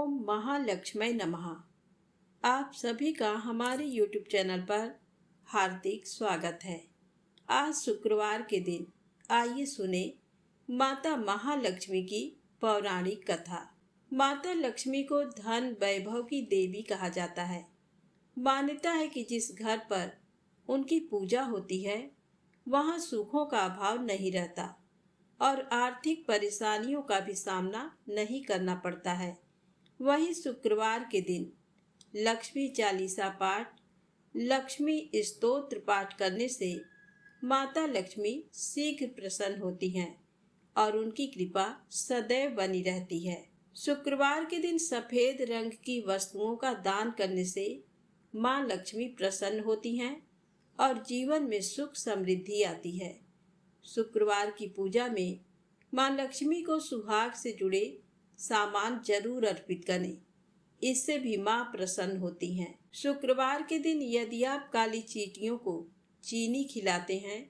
ओम महालक्ष्मी नमः। आप सभी का हमारे YouTube चैनल पर हार्दिक स्वागत है। आज शुक्रवार के दिन आइए सुने माता महालक्ष्मी की पौराणिक कथा। माता लक्ष्मी को धन वैभव की देवी कहा जाता है। मान्यता है कि जिस घर पर उनकी पूजा होती है वहाँ सुखों का अभाव नहीं रहता और आर्थिक परेशानियों का भी सामना नहीं करना पड़ता है। वहीं शुक्रवार के दिन लक्ष्मी चालीसा पाठ, लक्ष्मी स्तोत्र पाठ करने से माता लक्ष्मी शीघ्र प्रसन्न होती हैं और उनकी कृपा सदैव बनी रहती है। शुक्रवार के दिन सफेद रंग की वस्तुओं का दान करने से माँ लक्ष्मी प्रसन्न होती हैं और जीवन में सुख समृद्धि आती है। शुक्रवार की पूजा में माँ लक्ष्मी को सुहाग से जुड़े सामान जरूर अर्पित करें, इससे भी माँ प्रसन्न होती हैं। शुक्रवार के दिन यदि आप काली चींटियों को चीनी खिलाते हैं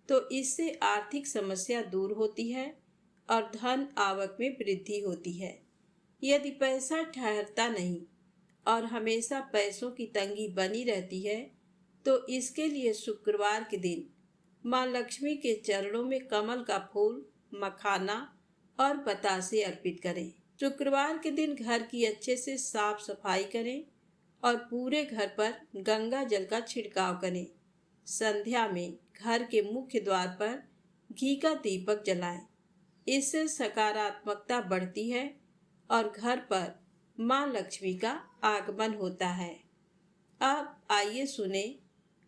तो इससे आर्थिक समस्या दूर होती है और धन आवक में वृद्धि होती है। यदि पैसा ठहरता नहीं और हमेशा पैसों की तंगी बनी रहती है तो इसके लिए शुक्रवार के दिन माँ लक्ष्मी के चरणों में कमल का फूल, मखाना और बतासे अर्पित करें। शुक्रवार के दिन घर की अच्छे से साफ सफाई करें और पूरे घर पर गंगा जल का छिड़काव करें। संध्या में घर के मुख्य द्वार पर घी का दीपक जलाएं। इससे सकारात्मकता बढ़ती है और घर पर माँ लक्ष्मी का आगमन होता है। अब आइए सुने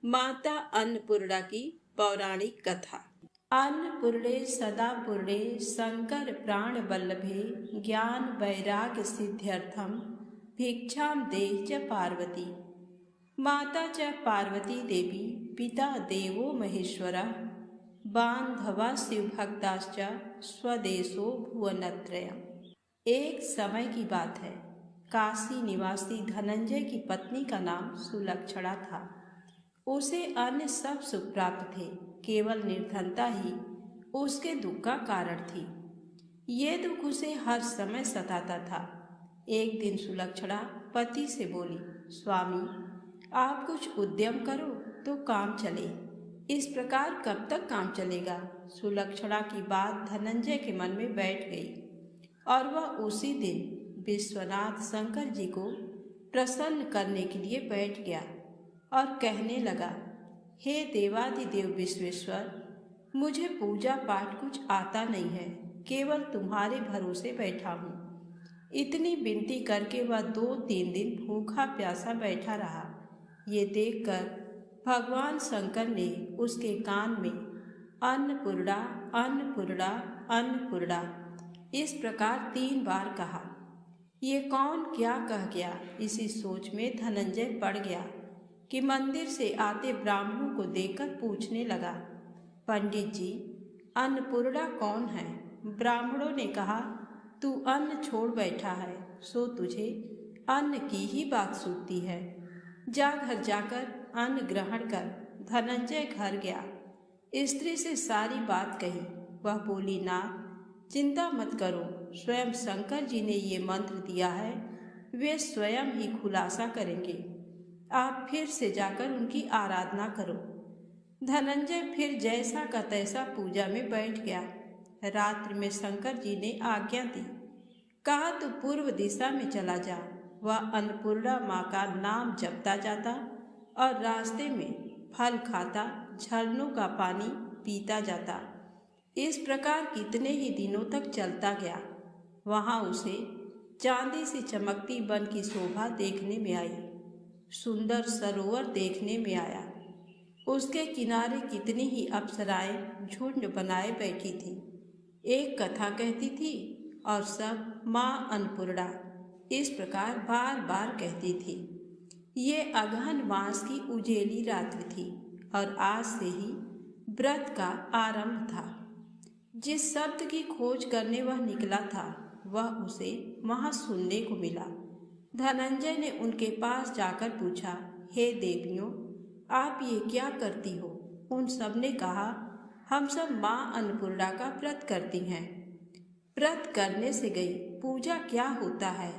माता अन्नपूर्णा की पौराणिक कथा। अन्नपूर्णे सदा पूर्णे शंकर प्राण वल्लभे ज्ञान वैराग्य सिद्ध्यर्थम भिक्षाम देहि च पार्वती। माता च पार्वती देवी पिता देवो महेश्वरः बान्धवा शिवभक्ताश्च स्वदेशो भुवनत्रयम्। एक समय की बात है। काशी निवासी धनंजय की पत्नी का नाम सुलक्षणा था। उसे अन्य सब सुख प्राप्त थे, केवल निर्धनता ही उसके दुख का कारण थी। ये दुख उसे हर समय सताता था। एक दिन सुलक्षणा पति से बोली, स्वामी आप कुछ उद्यम करो तो काम चले। इस प्रकार कब तक काम चलेगा? सुलक्षणा की बात धनंजय के मन में बैठ गई और वह उसी दिन विश्वनाथ शंकर जी को प्रसन्न करने के लिए बैठ गया और कहने लगा, हे देवादिदेव विश्वेश्वर, मुझे पूजा पाठ कुछ आता नहीं है, केवल तुम्हारे भरोसे बैठा हूँ। इतनी विनती करके वह 2-3 दिन भूखा प्यासा बैठा रहा। ये देखकर भगवान शंकर ने उसके कान में अन्नपूर्णा अन्नपूर्णा अन्नपूर्णा इस प्रकार 3 बार कहा। ये कौन क्या कह गया, इसी सोच में धनंजय पड़ गया कि मंदिर से आते ब्राह्मणों को देखकर पूछने लगा, पंडित जी अन्नपूर्णा कौन है? ब्राह्मणों ने कहा, तू अन्न छोड़ बैठा है सो तुझे अन्न की ही बात सूझती है। जा घर जाकर अन्न ग्रहण कर। धनंजय घर गया, स्त्री से सारी बात कही। वह बोली, नाथ चिंता मत करो, स्वयं शंकर जी ने ये मंत्र दिया है, वे स्वयं ही खुलासा करेंगे। आप फिर से जाकर उनकी आराधना करो। धनंजय फिर जैसा का तैसा पूजा में बैठ गया। रात्रि में शंकर जी ने आज्ञा दी, कहा तू पूर्व दिशा में चला जा। वह अन्नपूर्णा माँ का नाम जपता जाता और रास्ते में फल खाता, झरनों का पानी पीता जाता। इस प्रकार कितने ही दिनों तक चलता गया। वहाँ उसे चांदी सी चमकती वन की शोभा देखने में आई। सुंदर सरोवर देखने में आया। उसके किनारे कितनी ही अप्सराएं झुंड बनाए बैठी थी। एक कथा कहती थी और सब माँ अन्नपूर्णा इस प्रकार बार बार कहती थी। ये अगहन मास की उजेली रात्रि थी और आज से ही व्रत का आरंभ था। जिस शब्द की खोज करने वह निकला था वह उसे वहाँ सुनने को मिला। धनंजय ने उनके पास जाकर पूछा, हे देवियों आप ये क्या करती हो? उन सब ने कहा, हम सब माँ अन्नपूर्णा का व्रत करती हैं। व्रत करने से गई, पूजा क्या होता है?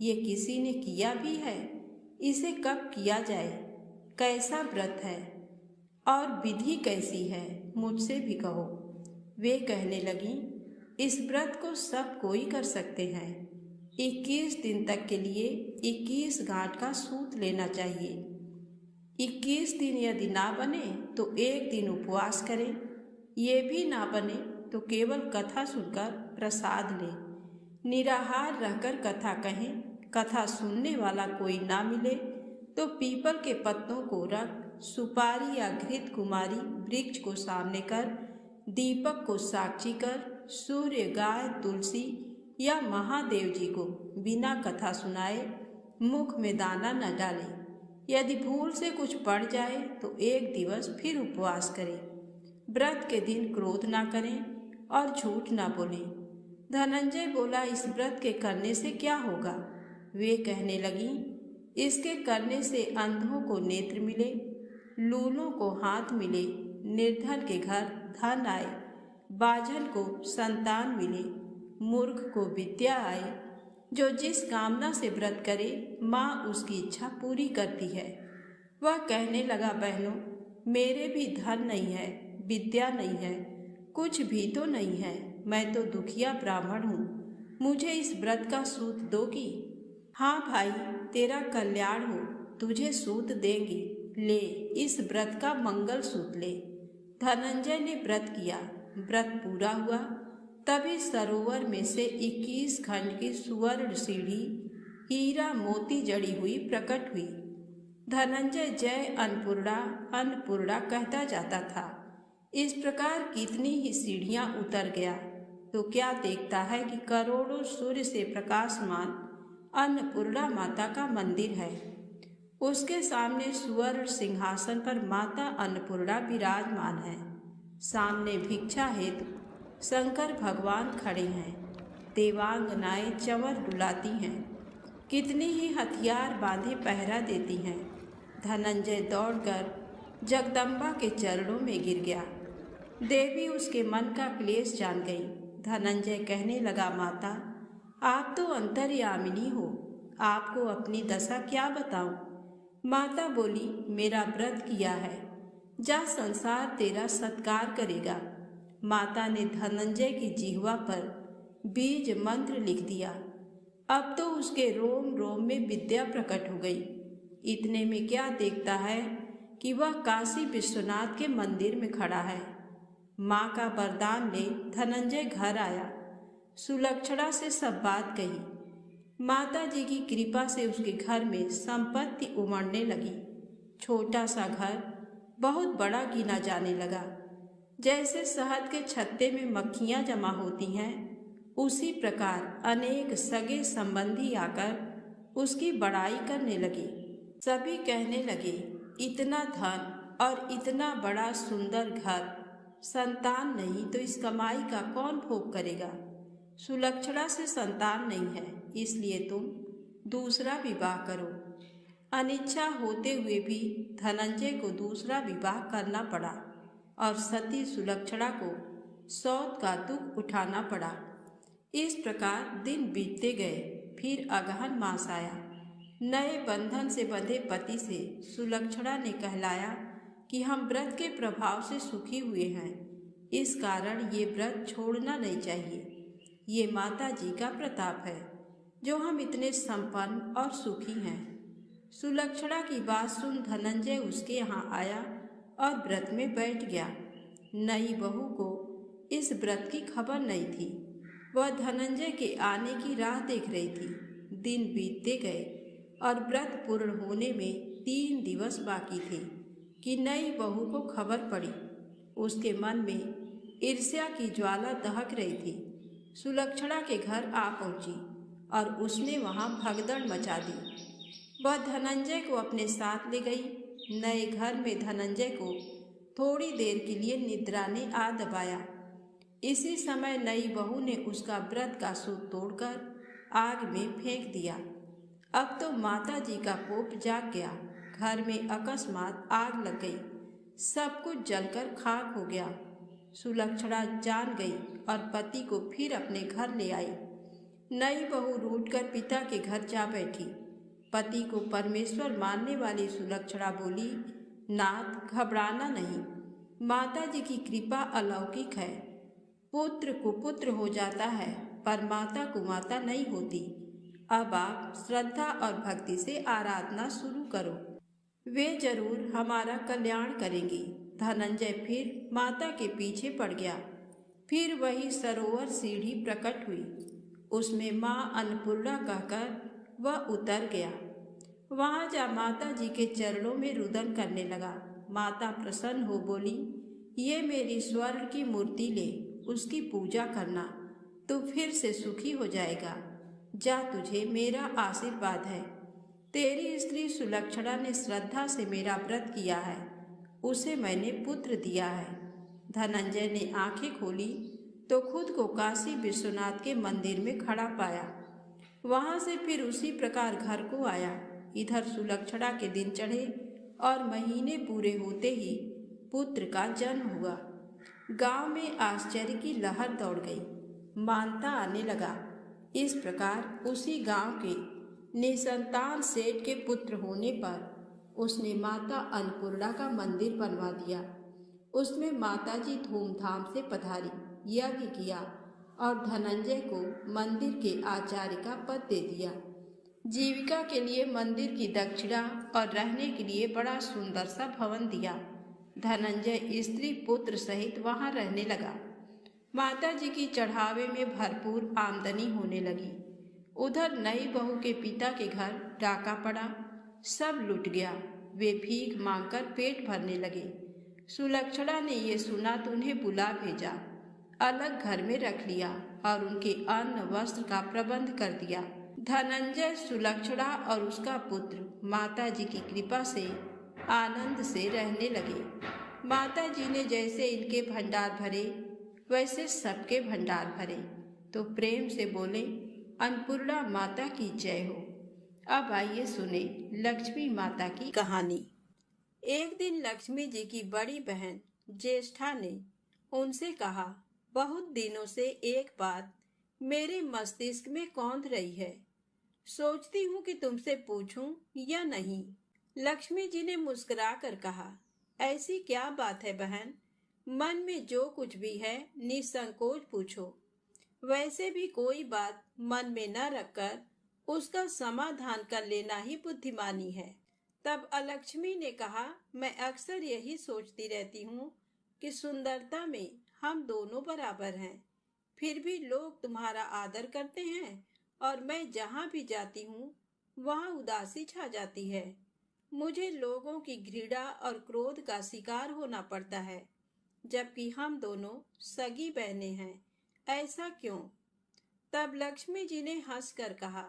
ये किसी ने किया भी है? इसे कब किया जाए? कैसा व्रत है और विधि कैसी है? मुझसे भी कहो। वे कहने लगी, इस व्रत को सब कोई कर सकते हैं। 21 दिन तक के लिए 21 गांठ का सूत लेना चाहिए। 21 दिन यदि ना बने तो एक दिन उपवास करें। ये भी ना बने तो केवल कथा सुनकर प्रसाद लें। निराहार रहकर कथा कहें। कथा सुनने वाला कोई ना मिले तो पीपल के पत्तों को रख सुपारी या घृत कुमारी वृक्ष को सामने कर, दीपक को साक्षी कर, सूर्य, गाय, तुलसी या महादेव जी को बिना कथा सुनाए मुख में दाना न डाले। यदि भूल से कुछ पड़ जाए तो एक दिवस फिर उपवास करें। व्रत के दिन क्रोध ना करें और झूठ ना बोलें। धनंजय बोला, इस व्रत के करने से क्या होगा? वे कहने लगी, इसके करने से अंधों को नेत्र मिले, लूलों को हाथ मिले, निर्धन के घर धन आए, बाझल को संतान मिले, मूर्ख को विद्या आए। जो जिस कामना से व्रत करे माँ उसकी इच्छा पूरी करती है। वह कहने लगा, बहनों, मेरे भी धन नहीं है, विद्या नहीं है, कुछ भी तो नहीं है। मैं तो दुखिया ब्राह्मण हूँ। मुझे इस व्रत का सूत दोगी? हाँ भाई, तेरा कल्याण हो, तुझे सूत देंगे। ले, इस व्रत का मंगल सूत ले। धनंजय ने व्रत किया। व्रत पूरा हुआ। तभी सरोवर में से 21 खंड की सुवर्ण सीढ़ी हीरा मोती जड़ी हुई प्रकट हुई। धनंजय जय अन्नपूर्णा अन्नपूर्णा कहता जाता था। इस प्रकार कितनी ही सीढ़ियां उतर गया तो क्या देखता है कि करोड़ों सूर्य से प्रकाशमान अन्नपूर्णा माता का मंदिर है। उसके सामने सुवर्ण सिंहासन पर माता अन्नपूर्णा विराजमान है। सामने भिक्षा हेतु शंकर भगवान खड़े हैं। देवांगनाएं चंवर डुलाती हैं। कितनी ही हथियार बांधे पहरा देती हैं। धनंजय दौड़कर जगदम्बा के चरणों में गिर गया। देवी उसके मन का क्लेश जान गई। धनंजय कहने लगा, माता, आप तो अंतर्यामिनी हो, आपको अपनी दशा क्या बताऊं? माता बोली, मेरा व्रत किया है, जा संसार तेरा सत्कार करेगा। माता ने धनंजय की जिह्वा पर बीज मंत्र लिख दिया। अब तो उसके रोम रोम में विद्या प्रकट हो गई। इतने में क्या देखता है कि वह काशी विश्वनाथ के मंदिर में खड़ा है। माँ का वरदान ले धनंजय घर आया। सुलक्षणा से सब बात कही। माता जी की कृपा से उसके घर में संपत्ति उमड़ने लगी। छोटा सा घर बहुत बड़ा गिना जाने लगा। जैसे शहद के छत्ते में मक्खियाँ जमा होती हैं, उसी प्रकार अनेक सगे संबंधी आकर उसकी बड़ाई करने लगे। सभी कहने लगे, इतना धन और इतना बड़ा सुंदर घर, संतान नहीं तो इस कमाई का कौन भोग करेगा? सुलक्षणा से संतान नहीं है, इसलिए तुम दूसरा विवाह करो। अनिच्छा होते हुए भी धनंजय को दूसरा विवाह करना पड़ा और सती सुलक्षणा को सौत का दुख उठाना पड़ा। इस प्रकार दिन बीतते गए। फिर अगहन मास आया। नए बंधन से बंधे पति से सुलक्षणा ने कहलाया कि हम व्रत के प्रभाव से सुखी हुए हैं, इस कारण ये व्रत छोड़ना नहीं चाहिए। ये माता जी का प्रताप है जो हम इतने संपन्न और सुखी हैं। सुलक्षणा की बात सुन धनंजय उसके यहाँ आया और व्रत में बैठ गया। नई बहू को इस व्रत की खबर नहीं थी। वह धनंजय के आने की राह देख रही थी। दिन बीतते गए और व्रत पूर्ण होने में 3 दिवस बाकी थे कि नई बहू को खबर पड़ी। उसके मन में ईर्ष्या की ज्वाला दहक रही थी। सुलक्षणा के घर आ पहुंची और उसने वहां भगदड़ मचा दी। वह धनंजय को अपने साथ ले गई। नए घर में धनंजय को थोड़ी देर के लिए निद्रा ने आ दबाया। इसी समय नई बहू ने उसका व्रत का सूत तोड़कर आग में फेंक दिया। अब तो माता जी का कोप जाग गया। घर में अकस्मात आग लग गई। सब कुछ जलकर खाक हो गया। सुलक्षणा जान गई और पति को फिर अपने घर ले आई। नई बहू रूठकर पिता के घर जा बैठी। पति को परमेश्वर मानने वाली सुलक्षणा बोली, नाथ घबराना नहीं, माता जी की कृपा अलौकिक है। पुत्र कुपुत्र हो जाता है पर माता कुमाता नहीं होती। अब आप श्रद्धा और भक्ति से आराधना शुरू करो, वे जरूर हमारा कल्याण करेंगी। धनंजय फिर माता के पीछे पड़ गया। फिर वही सरोवर सीढ़ी प्रकट हुई, उसमें माँ अन्नपूर्णा कहकर वह उतर गया। वहाँ जा माता जी के चरणों में रुदन करने लगा। माता प्रसन्न हो बोली, ये मेरी स्वर्ण की मूर्ति ले, उसकी पूजा करना, तू फिर से सुखी हो जाएगा। जा, तुझे मेरा आशीर्वाद है। तेरी स्त्री सुलक्षणा ने श्रद्धा से मेरा व्रत किया है, उसे मैंने पुत्र दिया है। धनंजय ने आंखें खोली तो खुद को काशी विश्वनाथ के मंदिर में खड़ा पाया। वहां से फिर उसी प्रकार घर को आया। इधर सुलक्षणा के दिन चढ़े और महीने पूरे होते ही पुत्र का जन्म हुआ। गांव में आश्चर्य की लहर दौड़ गई, मानता आने लगा। इस प्रकार उसी गांव के निसंतान सेठ के पुत्र होने पर उसने माता अन्नपूर्णा का मंदिर बनवा दिया। उसमें माताजी धूमधाम से पधारी, यज्ञ किया और धनंजय को मंदिर के आचार्य का पद दे दिया। जीविका के लिए मंदिर की दक्षिणा और रहने के लिए बड़ा सुंदर सा भवन दिया। धनंजय स्त्री पुत्र सहित वहां रहने लगा। माता जी की चढ़ावे में भरपूर आमदनी होने लगी। उधर नई बहू के पिता के घर डाका पड़ा, सब लुट गया। वे भीख मांगकर पेट भरने लगे। सुलक्षणा ने ये सुना तो उन्हें बुला भेजा, अलग घर में रख लिया और उनके अन्न वस्त्र का प्रबंध कर दिया। धनंजय, सुलक्षणा और उसका पुत्र माता जी की कृपा से आनंद से रहने लगे। माता जी ने जैसे इनके भंडार भरे वैसे सबके भंडार भरे, तो प्रेम से बोले, अन्नपूर्णा माता की जय हो। अब आइए सुने लक्ष्मी माता की कहानी। एक दिन लक्ष्मी जी की बड़ी बहन ज्येष्ठा ने उनसे कहा, बहुत दिनों से एक बात मेरे मस्तिष्क में कौंध रही है, सोचती हूँ कि तुमसे पूछूं या नहीं। लक्ष्मी जी ने मुस्कुरा कर कहा, ऐसी क्या बात है बहन, मन में जो कुछ भी है निसंकोच पूछो। वैसे भी कोई बात मन में न रखकर उसका समाधान कर लेना ही बुद्धिमानी है। तब अलक्ष्मी ने कहा, मैं अक्सर यही सोचती रहती हूँ कि सुंदरता में हम दोनों बराबर हैं, फिर भी लोग तुम्हारा आदर करते हैं और मैं जहाँ भी जाती हूँ वहाँ उदासी छा जाती है। मुझे लोगों की घृणा और क्रोध का शिकार होना पड़ता है, जबकि हम दोनों सगी बहनें हैं। ऐसा क्यों? तब लक्ष्मी जी ने हंसकर कहा,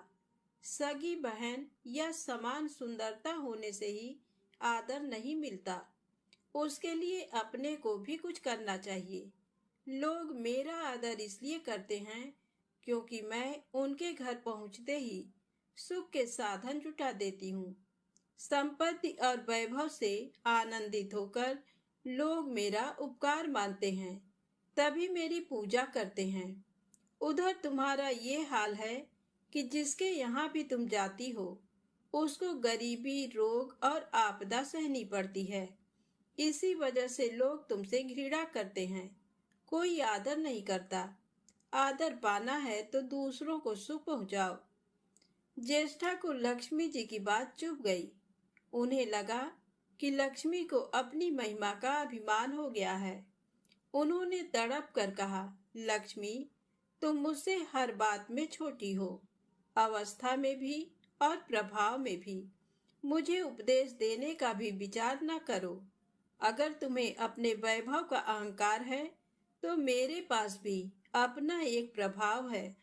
सगी बहन या समान सुंदरता होने से ही आदर नहीं मिलता, उसके लिए अपने को भी कुछ करना चाहिए। लोग मेरा आदर इसलिए करते हैं क्योंकि मैं उनके घर पहुंचते ही सुख के साधन जुटा देती हूँ। संपत्ति और वैभव से आनंदित होकर लोग मेरा उपकार मानते हैं, तभी मेरी पूजा करते हैं। उधर तुम्हारा ये हाल है कि जिसके यहाँ भी तुम जाती हो उसको गरीबी, रोग और आपदा सहनी पड़ती है। इसी वजह से लोग तुमसे घृणा करते हैं, कोई आदर नहीं करता। आदर पाना है तो दूसरों को सुख पहुंचाओ। ज्येष्ठा को लक्ष्मी जी की बात चुभ गई। उन्हें लगा कि लक्ष्मी को अपनी महिमा का अभिमान हो गया है। उन्होंने तड़प कर कहा, लक्ष्मी, तुम मुझसे हर बात में छोटी हो, अवस्था में भी और प्रभाव में भी। मुझे उपदेश देने का भी विचार न करो। अगर तुम्हें अपने वैभव का अहंकार है तो मेरे पास भी अपना एक प्रभाव है।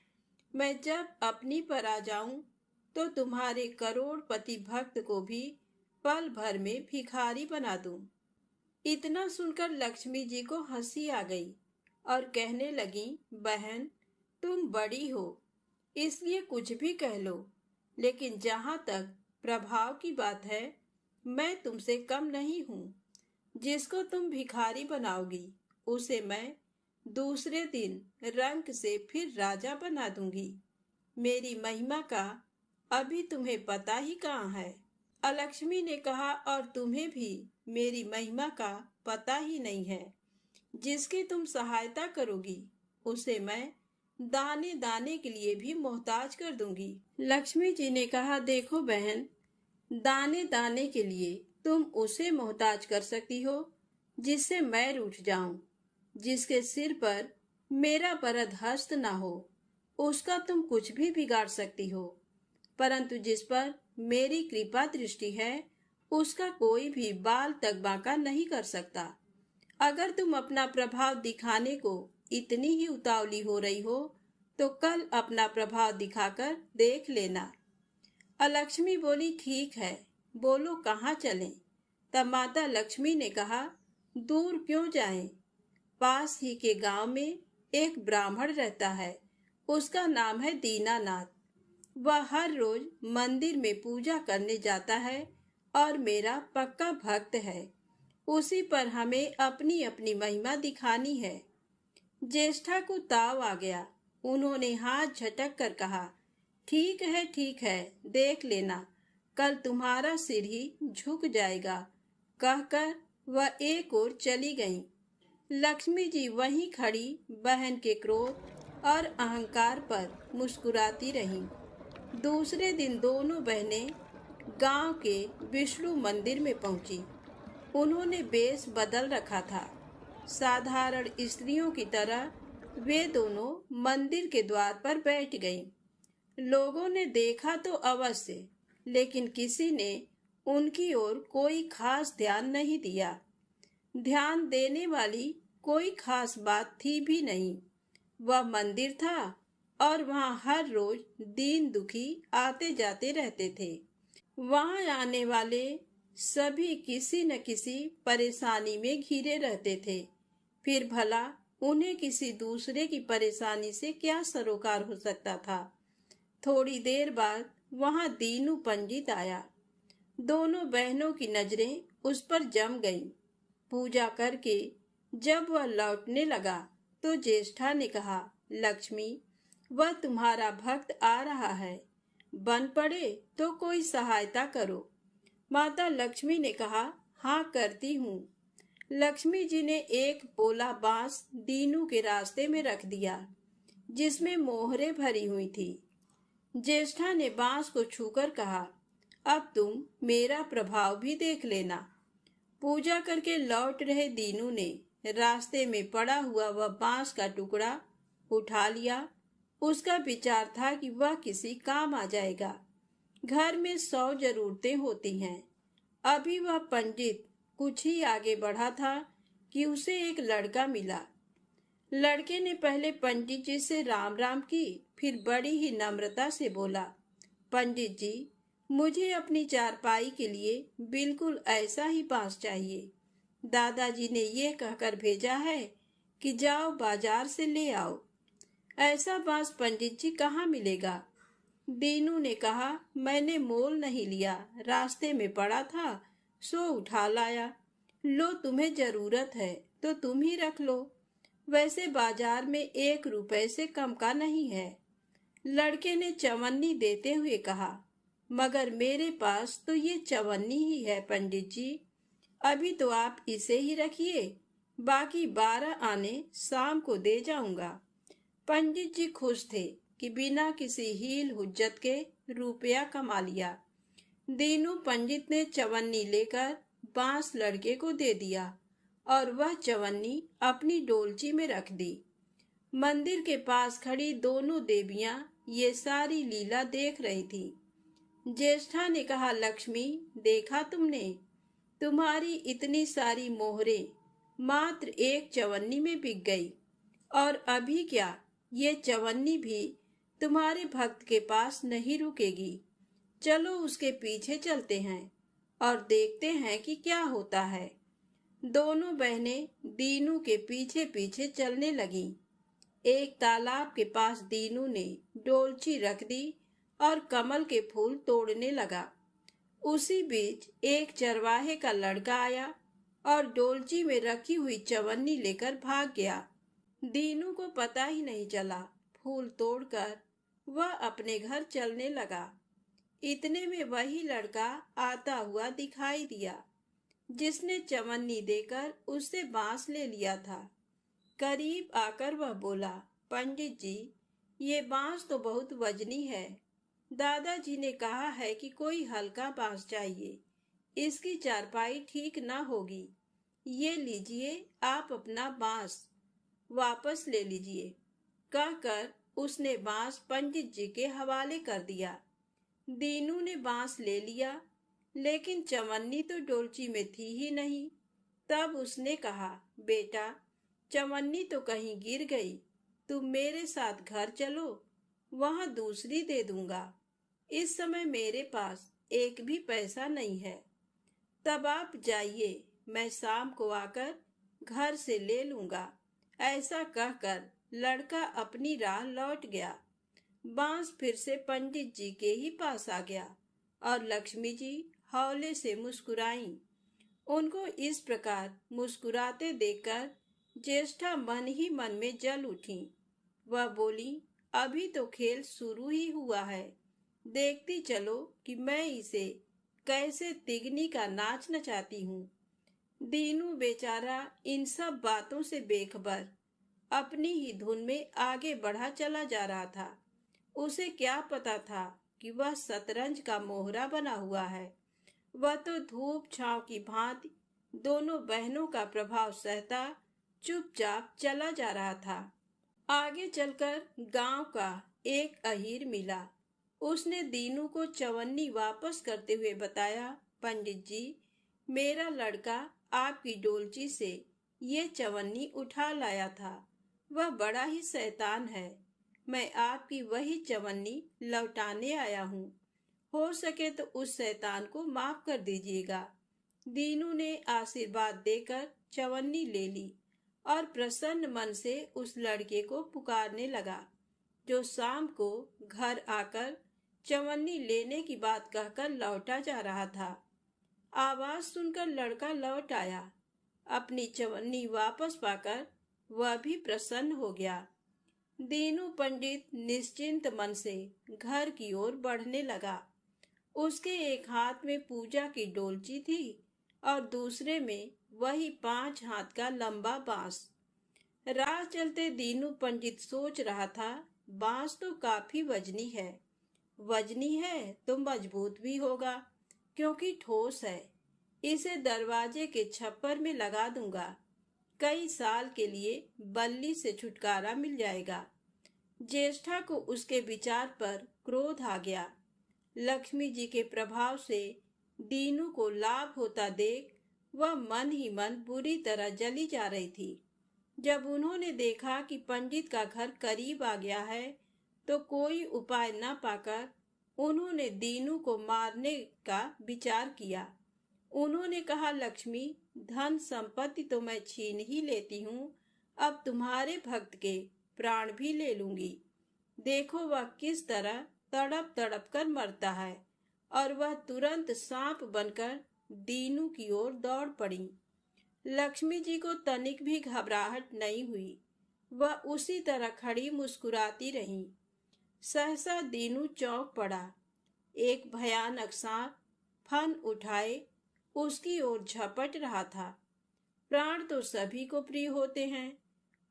मैं जब अपनी पर आ जाऊं तो तुम्हारे करोड़पति भक्त को भी पल भर में भिखारी बना दूं। इतना सुनकर लक्ष्मी जी को हंसी आ गई और कहने लगी, बहन, तुम बड़ी हो इसलिए कुछ भी कह लो, लेकिन जहां तक प्रभाव की बात है मैं तुमसे कम नहीं हूँ। जिसको तुम भिखारी बनाओगी उसे मैं दूसरे दिन रंक से फिर राजा बना दूंगी। मेरी महिमा का अभी तुम्हें पता ही कहाँ है। अलक्ष्मी ने कहा, और तुम्हें भी मेरी महिमा का पता ही नहीं है। जिसकी तुम सहायता करोगी उसे मैं दाने दाने के लिए भी मोहताज कर दूंगी। लक्ष्मी जी ने कहा, देखो बहन, दाने दाने के लिए तुम उसे मोहताज कर सकती हो जिससे मैं रूठ जाऊं, जिसके सिर पर मेरा वरद हस्त ना हो, उसका तुम कुछ भी बिगाड़ सकती हो। परंतु जिस पर मेरी कृपा दृष्टि है, उसका कोई भी बाल तक बांका नहीं कर सकता। अगर तुम अपना प्रभाव दिखाने को इतनी ही उतावली हो रही हो, तो कल अपना प्रभाव दिखाकर देख लेना। अलक्ष्मी बोली, ठीक है, बोलो कहाँ चलें? तब माता लक्ष्मी ने कहा, दूर क्यों जाएं? पास ही के गांव में एक ब्राह्मण रहता है, उसका नाम है दीनानाथ। वह हर रोज मंदिर में पूजा करने जाता है और मेरा पक्का भक्त है। उसी पर हमें अपनी अपनी महिमा दिखानी है। ज्येष्ठा को ताव आ गया। उन्होंने हाथ झटक कर कहा, ठीक है ठीक है, देख लेना, कल तुम्हारा सिर ही झुक जाएगा। कहकर वह एक ओर चली गईं। लक्ष्मी जी वहीं खड़ी बहन के क्रोध और अहंकार पर मुस्कुराती रहीं। दूसरे दिन दोनों बहनें गांव के विष्णु मंदिर में पहुंची। उन्होंने वेश बदल रखा था। साधारण स्त्रियों की तरह वे दोनों मंदिर के द्वार पर बैठ गईं। लोगों ने देखा तो अवश्य, लेकिन किसी ने उनकी ओर कोई खास ध्यान नहीं दिया। ध्यान देने वाली कोई खास बात थी भी नहीं। वह मंदिर था और वहां हर रोज दीन दुखी आते जाते रहते थे। वहां आने वाले सभी किसी न किसी परेशानी में घिरे रहते थे। फिर भला उन्हें किसी दूसरे की परेशानी से क्या सरोकार हो सकता था। थोड़ी देर बाद वहां दीनू पंडित आया। दोनों बहनों की नजरें उस पर जम गईं। पूजा करके जब वह लौटने लगा तो ज्येष्ठा ने कहा, लक्ष्मी, वह तुम्हारा भक्त आ रहा है, बन पड़े तो कोई सहायता करो। माता लक्ष्मी ने कहा, हाँ करती हूँ। लक्ष्मी जी ने एक पोला बांस दीनू के रास्ते में रख दिया, जिसमें मोहरे भरी हुई थी। ज्येष्ठा ने बांस को छूकर कहा, अब तुम मेरा प्रभाव भी देख लेना। पूजा करके लौट रहे दीनू ने रास्ते में पड़ा हुआ वह बांस का टुकड़ा उठा लिया। उसका विचार था कि वह किसी काम आ जाएगा। घर में 100 जरूरतें होती हैं। अभी वह पंडित कुछ ही आगे बढ़ा था कि उसे एक लड़का मिला। लड़के ने पहले पंडित जी से राम राम की, फिर बड़ी ही नम्रता से बोला, पंडित जी, मुझे अपनी चारपाई के लिए बिल्कुल ऐसा ही बांस चाहिए। दादाजी ने ये कहकर भेजा है कि जाओ बाजार से ले आओ। ऐसा बांस पंडित जी कहाँ मिलेगा? दीनू ने कहा, मैंने मोल नहीं लिया, रास्ते में पड़ा था सो उठा लाया। लो, तुम्हें जरूरत है तो तुम ही रख लो। वैसे बाजार में 1 रुपए से कम का नहीं है। लड़के ने चवन्नी देते हुए कहा, मगर मेरे पास तो ये चवन्नी ही है पंडित जी। अभी तो आप इसे ही रखिए, बाकी 12 आने शाम को दे जाऊंगा। पंडित जी खुश थे कि बिना किसी हील हुज्जत के रुपया कमा लिया। दीनू पंडित ने चवन्नी लेकर बांस लड़के को दे दिया और वह चवन्नी अपनी डोलची में रख दी। मंदिर के पास खड़ी दोनों देवियां ये सारी लीला देख रही थी। ज्येष्ठा ने कहा, लक्ष्मी, देखा तुमने, तुम्हारी इतनी सारी मोहरें मात्र एक चवन्नी में बिक गई। और अभी क्या, ये चवन्नी भी तुम्हारे भक्त के पास नहीं रुकेगी। चलो उसके पीछे चलते हैं और देखते हैं कि क्या होता है। दोनों बहनें दीनू के पीछे पीछे चलने लगीं। एक तालाब के पास दीनू ने डोलची रख दी और कमल के फूल तोड़ने लगा। उसी बीच एक चरवाहे का लड़का आया और डोलची में रखी हुई चवन्नी लेकर भाग गया। दीनू को पता ही नहीं चला। फूल तोड़कर वह अपने घर चलने लगा। इतने में वही लड़का आता हुआ दिखाई दिया जिसने चवन्नी देकर उससे बांस ले लिया था। करीब आकर वह बोला, पंडित जी, ये बांस तो बहुत वजनी है। दादाजी ने कहा है कि कोई हल्का बांस चाहिए, इसकी चारपाई ठीक न होगी। ये लीजिए, आप अपना बांस वापस ले लीजिए। कहकर उसने बांस पंडित जी के हवाले कर दिया। दीनू ने बांस ले लिया, लेकिन चवन्नी तो डोलची में थी ही नहीं। तब उसने कहा, बेटा, चवन्नी तो कहीं गिर गई, तुम मेरे साथ घर चलो, वहां दूसरी दे दूंगा। इस समय मेरे पास एक भी पैसा नहीं है। तब आप जाइए, मैं शाम को आकर घर से ले लूंगा। ऐसा कहकर लड़का अपनी राह लौट गया। बांस फिर से पंडित जी के ही पास आ गया और लक्ष्मी जी हौले से मुस्कुराईं। उनको इस प्रकार मुस्कुराते देखकर ज्येष्ठा मन ही मन में जल उठी। वह बोली, अभी तो खेल शुरू ही हुआ है, देखती चलो कि मैं इसे कैसे तिगनी का नाच नचाती हूँ। दीनू बेचारा इन सब बातों से बेखबर अपनी ही धुन में आगे बढ़ा चला जा रहा था। उसे क्या पता था कि वह शतरंज का मोहरा बना हुआ है। वह तो धूप छांव की भांति दोनों बहनों का प्रभाव सहता चुपचाप चला जा रहा था। आगे चलकर गांव का एक अहीर मिला। उसने दीनू को चवन्नी वापस करते हुए बताया, पंडित जी, मेरा लड़का आपकी डोलची से ये चवन्नी उठा लाया था। वह बड़ा ही शैतान है। मैं आपकी वही चवन्नी लौटाने आया हूँ। हो सके तो उस शैतान को माफ कर दीजिएगा। दीनू ने आशीर्वाद देकर चवन्नी ले ली और प्रसन्न मन से उस लड़के को पुकारने लगा, जो शाम को घर आकर चवन्नी लेने की बात कहकर लौटा जा रहा था। आवाज सुनकर लड़का लौट आया। अपनी चवन्नी वापस पाकर वह भी प्रसन्न हो गया। दीनू पंडित निश्चिंत मन से घर की ओर बढ़ने लगा। उसके एक हाथ में पूजा की डोलची थी और दूसरे में वही 5 हाथ का लंबा बांस। राह चलते दीनू पंडित सोच रहा था, बांस तो काफी वजनी है। वजनी है तो मजबूत भी होगा, क्योंकि ठोस है। इसे दरवाजे के छप्पर में लगा दूंगा। कई साल के लिए बल्ली से छुटकारा मिल जाएगा। ज्येष्ठा को उसके विचार पर क्रोध आ गया। लक्ष्मी जी के प्रभाव से दीनू को लाभ होता देख वह मन ही मन बुरी तरह जली जा रही थी। जब उन्होंने देखा कि पंडित का घर करीब आ गया है, तो कोई उपाय न पाकर उन्होंने दीनू को मारने का विचार किया। उन्होंने कहा, लक्ष्मी, धन संपत्ति तो मैं छीन ही लेती हूँ, अब तुम्हारे भक्त के प्राण भी ले लूंगी। देखो वह किस तरह तड़प तड़प कर मरता है। और वह तुरंत सांप बनकर दीनू की ओर दौड़ पड़ी। लक्ष्मी जी को तनिक भी घबराहट नहीं हुई। वह उसी तरह खड़ी मुस्कुराती रही। सहसा दीनू चौंक पड़ा। एक भयानक सांप फन उठाए उसकी ओर झपट रहा था। प्राण तो सभी को प्रिय होते हैं,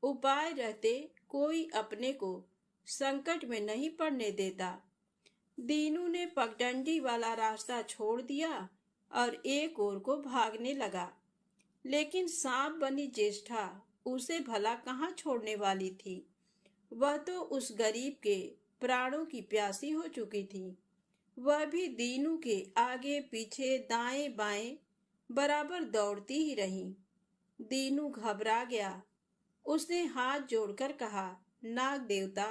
उपाय रहते कोई अपने को संकट में नहीं पड़ने देता। दीनू ने पगडंडी वाला रास्ता छोड़ दिया और एक ओर को भागने लगा। लेकिन सांप बनी ज्येष्ठा उसे भला कहाँ छोड़ने वाली थी। वह तो उस गरीब के प्राणों की प्यासी हो चुकी थी। वह भी दीनू के आगे पीछे दाएं बाएं बराबर दौड़ती ही रही। दीनू घबरा गया। उसने हाथ जोड़कर कहा, नाग देवता,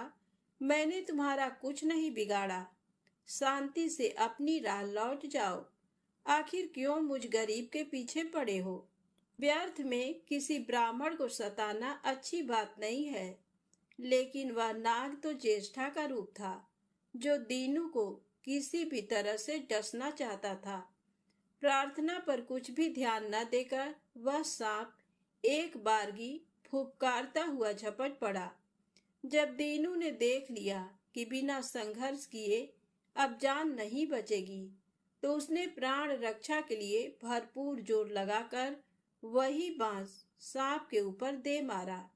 मैंने तुम्हारा कुछ नहीं बिगाड़ा। शांति से अपनी राह लौट जाओ। आखिर क्यों मुझ गरीब के पीछे पड़े हो? व्यर्थ में किसी ब्राह्मण को सताना अच्छी बात नहीं है। लेकिन वह नाग तो ज्येष्ठा का रूप था, जो दीनू को किसी भी तरह से डसना चाहता था। प्रार्थना पर कुछ भी ध्यान न देकर वह सांप एक बारगी फुफकारता हुआ झपट पड़ा। जब दीनू ने देख लिया कि बिना संघर्ष किए अब जान नहीं बचेगी, तो उसने प्राण रक्षा के लिए भरपूर जोर लगाकर वही बांस सांप के ऊपर दे मारा।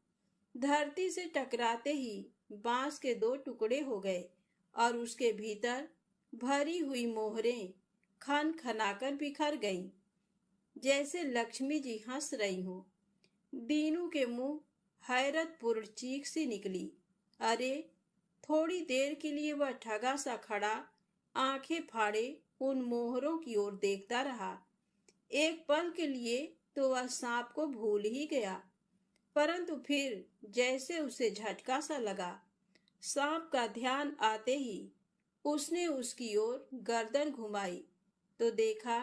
धरती से टकराते ही बांस के दो टुकड़े हो गए और उसके भीतर भरी हुई मोहरें खन खनाकर बिखर गईं, जैसे लक्ष्मी जी हंस रही हों। दीनू के मुंह हैरतपूर्ण चीख सी निकली। अरे! थोड़ी देर के लिए वह ठगा सा खड़ा आंखें फाड़े उन मोहरों की ओर देखता रहा। एक पल के लिए तो वह सांप को भूल ही गया, परंतु फिर जैसे उसे झटका सा लगा। सांप का ध्यान आते ही उसने उसकी ओर गर्दन घुमाई तो देखा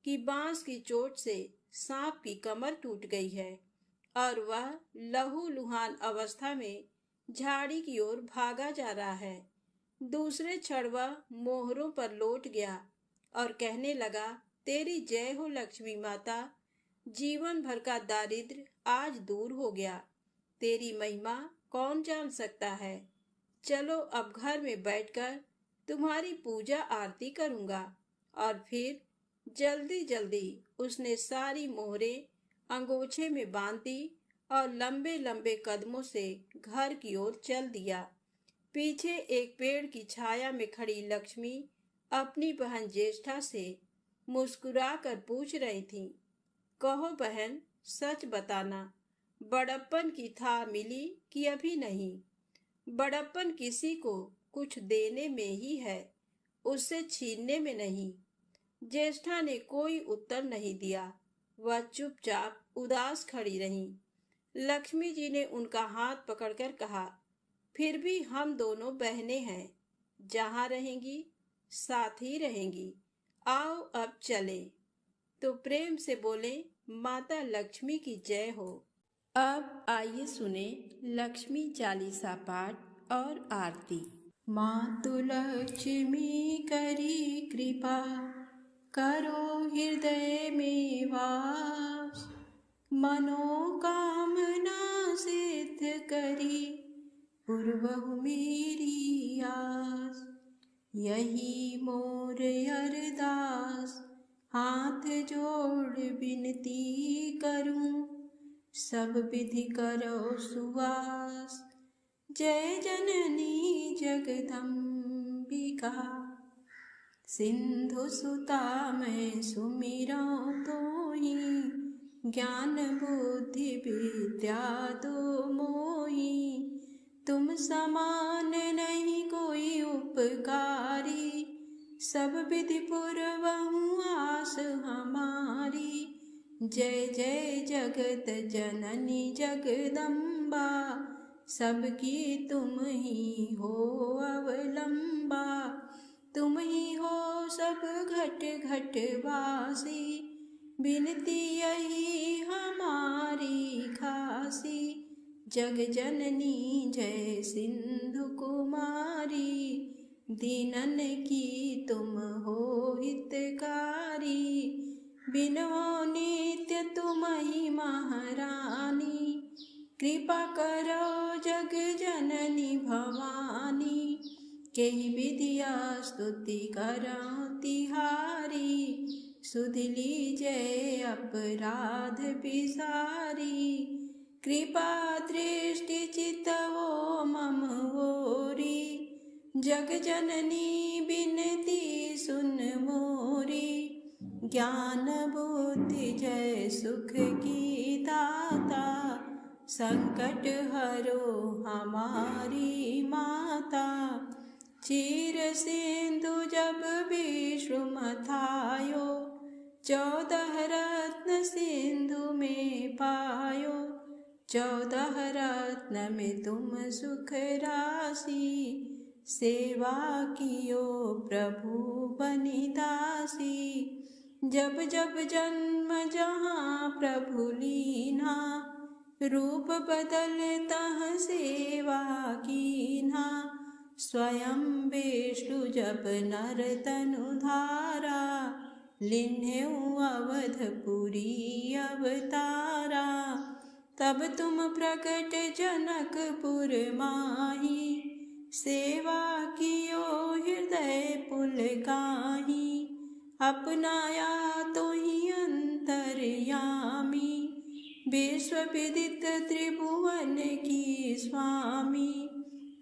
कि बांस की चोट से सांप की कमर टूट गई है और वह लहूलुहान अवस्था में झाड़ी की ओर भागा जा रहा है। दूसरे क्षण वह मोहरों पर लौट गया और कहने लगा, तेरी जय हो लक्ष्मी माता। जीवन भर का दारिद्र्य आज दूर हो गया। तेरी महिमा कौन जान सकता है। चलो अब घर में बैठकर तुम्हारी पूजा आरती करूंगा। और फिर जल्दी जल्दी उसने सारी मोहरें अंगोछे में बांध दी और लंबे लंबे कदमों से घर की ओर चल दिया। पीछे एक पेड़ की छाया में खड़ी लक्ष्मी अपनी बहन ज्येष्ठा से मुस्कुरा कर पूछ रही थी, कहो बहन, सच बताना, बड़प्पन की था मिली कि अभी नहीं? बड़प्पन किसी को कुछ देने में ही है, उससे छीनने में नहीं। ज्येष्ठा ने कोई उत्तर नहीं दिया। वह चुपचाप उदास खड़ी रही। लक्ष्मी जी ने उनका हाथ पकड़कर कहा, फिर भी हम दोनों बहनें हैं, जहाँ रहेंगी साथ ही रहेंगी। आओ अब चले। तो प्रेम से बोले, माता लक्ष्मी की जय हो। अब आइए सुने लक्ष्मी चालीसा पाठ और आरती। मातु लक्ष्मी करी कृपा, करो हृदय में वास। मनोकामना सिद्ध करी, पूर्वहु मेरी आस। यही मोर अरदास, हाथ जोड़ विनती करूं, सब विधि करो सुवास। जय जननी जगदम्बिका, सिंधु सुता मैं सुमिरऊं तोहि। ज्ञान बुद्धि विद्या दो मोहि, तुम समान नहीं कोई उपकारी। सब विधि पूर्वहु आस हमारी। जय जय जगत जननी जगदम्बा, सबकी तुम ही हो अवलंबा। तुम ही हो सब घट घट वासी, बिनती यही हमारी खासी। जग जननी जय सिंधु कुमारी, दीनन की तुम हो हितकारी। बिनहो नित्य तुम ही महारानी, कृपा करो जग जननी भवानी। केहि विधिया स्तुति करऊं तिहारी, सुध लीजय अपराध बिसारी। कृपा दृष्टि चितवो मम ओरी, जग जननी बिनती सुन मोरी। ज्ञान बुद्धि जय सुख की दाता, संकट हरो हमारी माता। चीर सिंधु जब विश्व मथायो, 14 रत्न सिंधु में पायो। 14 रत्न में तुम सुख राशि, सेवा कियो प्रभु बनि दासी। जब जब जन्म जहाँ प्रभु लीना, रूप बदल तह सेवा कीन्हा। स्वयं विष्णु जब नर तनु धारा, लिन्हेउ अवधपुरी अवतारा। तब तुम प्रकट जनकपुर माही, सेवा कियो हृदय पुलकाहि, अपनाया तो ही अंतर्यामी। विश्व विदित त्रिभुवन की स्वामी,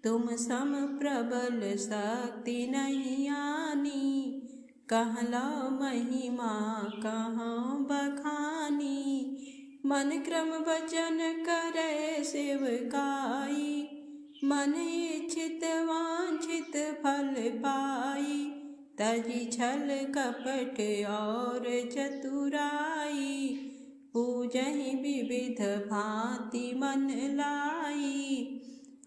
तुम सम प्रबल शक्ति नहीं आनी। कहला महिमा कहाँ बखानी, मन क्रम वचन करे सेवकाई। मन इच्छित वांछित फल पाई, तजी छल कपट और चतुराई। पूजहि विविध भांति मन लाई,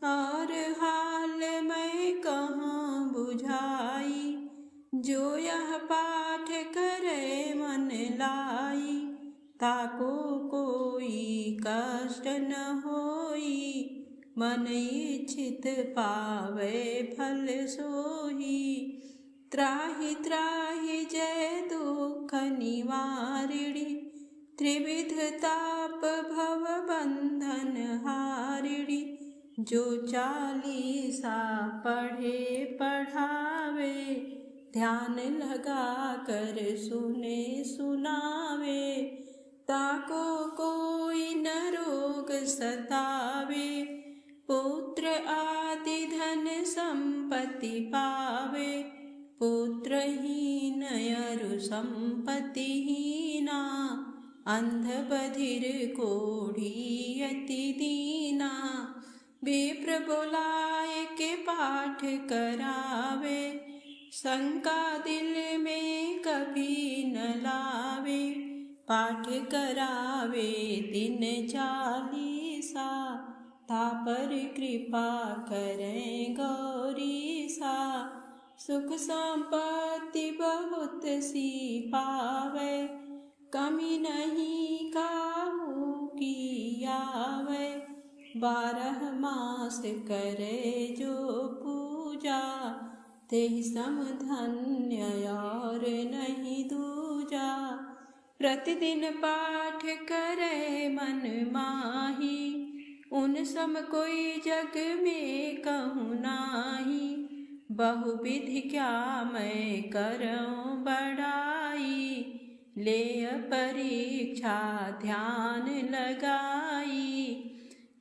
और हाल मैं कहाँ बुझाई। जो यह पाठ करे मन लाई, ताको कोई कष्ट न होई। मन इच्छित पावे फल सोही, त्राहि त्राहि जय दुख निवारिणी। त्रिविध ताप भव बंधन हारिणी, जो चालीसा पढ़े पढ़ावे। ध्यान लगा कर सुने सुनावे, ताको कोई न रोग सतावे। पुत्र आदि धन संपत्ति पावे, पुत्रहीन अरु संपत्तिहीना। अंध बधिर कोढ़ी अति दीना, विप्र बुलाए के पाठ करावे। शंका दिल में कभी न लावे, पाठ करावे दिन चालीसा। तापर कृपा करें गौरीसा, सुख संपत्ति बहुत सी पावे। कमी नहीं काहू की आवे, 12 मास करे जो पूजा। तेहि सम धन्य और नहीं दूजा। प्रतिदिन पाठ करे मन माही, उन सम कोई जग में कहूँ नाही। बहुविधि क्या मैं करऊँ बड़ाई, ले परीक्षा ध्यान लगाई।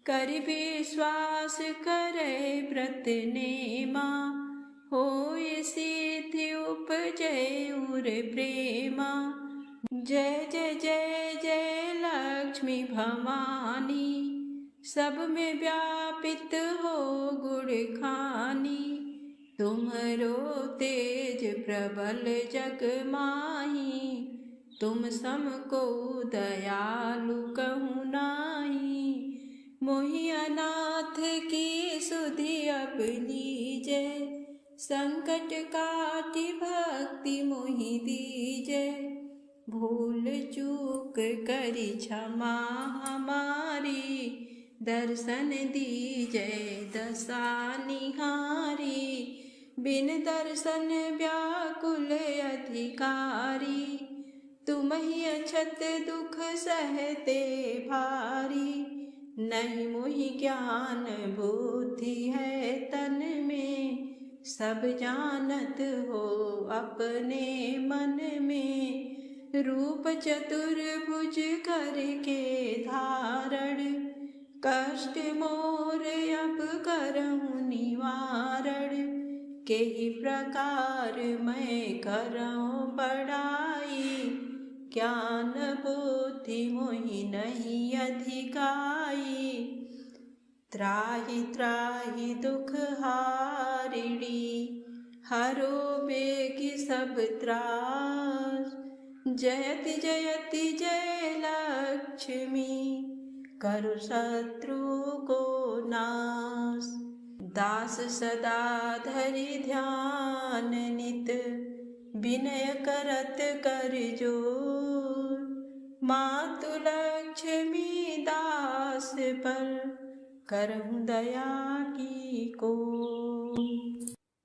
कर विश्वास करे व्रत नेमा, होय सिद्धि उपजय उर प्रेमा। जय जय जय जय लक्ष्मी भवानी, सब में व्यापित हो गुण खानी। तुम्हरो तेज प्रबल जग माही, तुम सम को दयालु कहूँ नाही। मोहि अनाथ की सुधि अब लीजै, संकट काटि भक्ति मोहि दीजै। भूल चूक करी क्षमा हमारी, दर्शन दीजै दशा निहारी। बिन दर्शन व्याकुल अधिकारी, तुम ही अछत दुख सहते भारी। नहीं मोहि ज्ञान बुद्धि है तन में, सब जानत हो अपने मन में। रूप चतुर्भुज करके धारण, कष्ट मोर अब करऊँ निवारण। केहि प्रकार मैं करऊँ बड़ाई, ज्ञान बुद्धि मोहि नहीं अधिकाई। त्राहि त्राहि दुख हारिणी, हरो बेगी सब त्रास। जयति जयति जय लक्ष्मी, करु शत्रु को नाश। दास सदा धरि ध्यान नित, विनय करत कर जोर। मातु लक्ष्मी दास पर, करहु दया की को।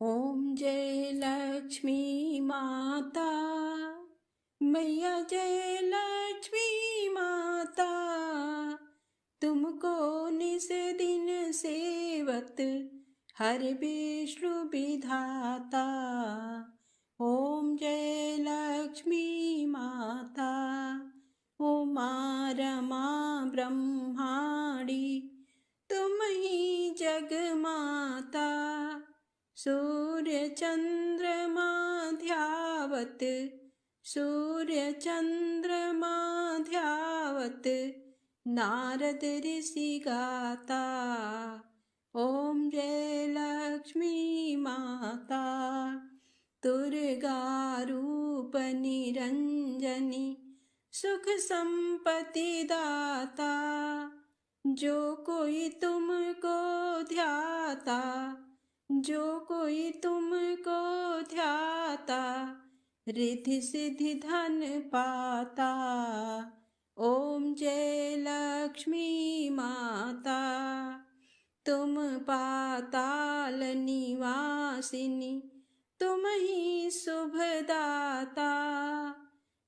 ओम जय लक्ष्मी माता, मैया जय लक्ष्मी माता। तुमको निस दिन सेवत, हर विष्णु विधाता। ओम जय लक्ष्मी माता। उमा रमा ब्रह्माणी तुम ही जग माता। सूर्य चंद्रमा ध्यावत, सूर्य चंद्रमा ध्यावत, नारद ऋषि गाता। ओम जय लक्ष्मी माता। दुर्गा रूप निरंजनी सुख संपत्ति दाता। जो कोई तुमको ध्याता, जो कोई तुमको ध्याता, रिद्धि सिद्धि धन पाता। ओम जय लक्ष्मी माता। तुम पाताल निवासिनी, तुम ही शुभदाता।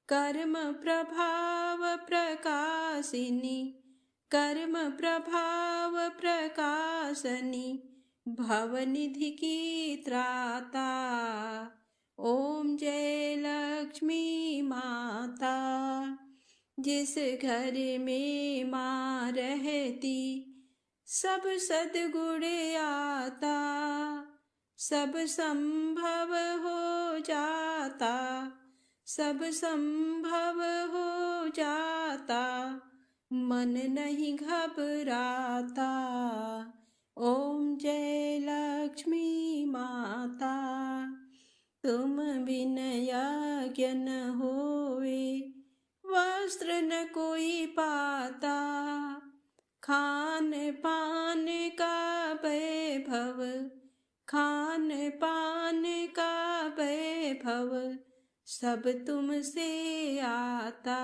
कर्म प्रभाव प्रकाशिनी, कर्म प्रभाव प्रकाशनी, भवनिधि की त्राता। ओम जय लक्ष्मी माता। जिस घर में माँ रहती, सब सद्गुण आता, सब संभव हो जाता, सब संभव हो जाता, मन नहीं घबराता। ओम जय लक्ष्मी माता। तुम बिन यज्ञ न होवे, वस्त्र न कोई पाता। खान पान का वैभव, खान पान का वैभव, सब तुमसे आता।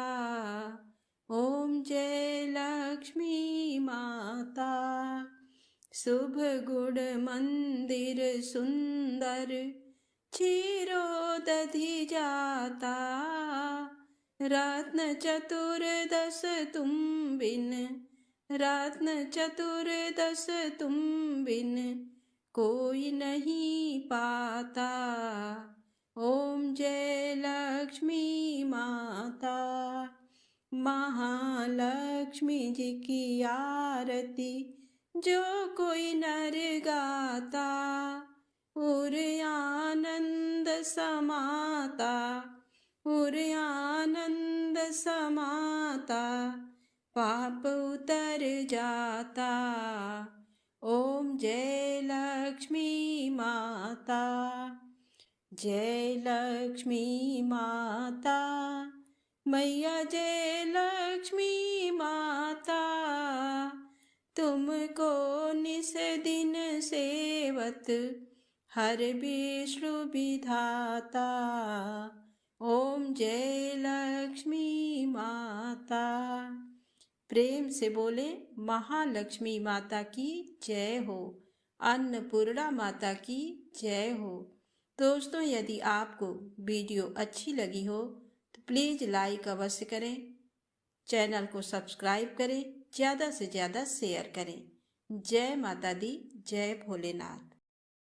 ओम जय लक्ष्मी माता। शुभ गुण मंदिर सुंदर, क्षीरोदधि जाता। रत्न चतुर्दश तुम बिन, रत्न चतुर्दश तुम बिन, कोई नहीं पाता। ओम जय लक्ष्मी माता। महालक्ष्मी जी की आरती जो कोई नर गाता, उर आनंद समाता, उर आनंद समाता, पाप उतर जाता। ओम जय लक्ष्मी माता। जय लक्ष्मी माता, मैया जय लक्ष्मी माता। तुमको निस दिन सेवत, हर विष्णु विधाता। ओम जय लक्ष्मी माता। प्रेम से बोले महालक्ष्मी माता की जय हो, अन्नपूर्णा माता की जय हो। दोस्तों, यदि आपको वीडियो अच्छी लगी हो तो प्लीज़ लाइक अवश्य करें, चैनल को सब्सक्राइब करें, ज़्यादा से ज़्यादा शेयर करें। जय माता दी, जय भोलेनाथ।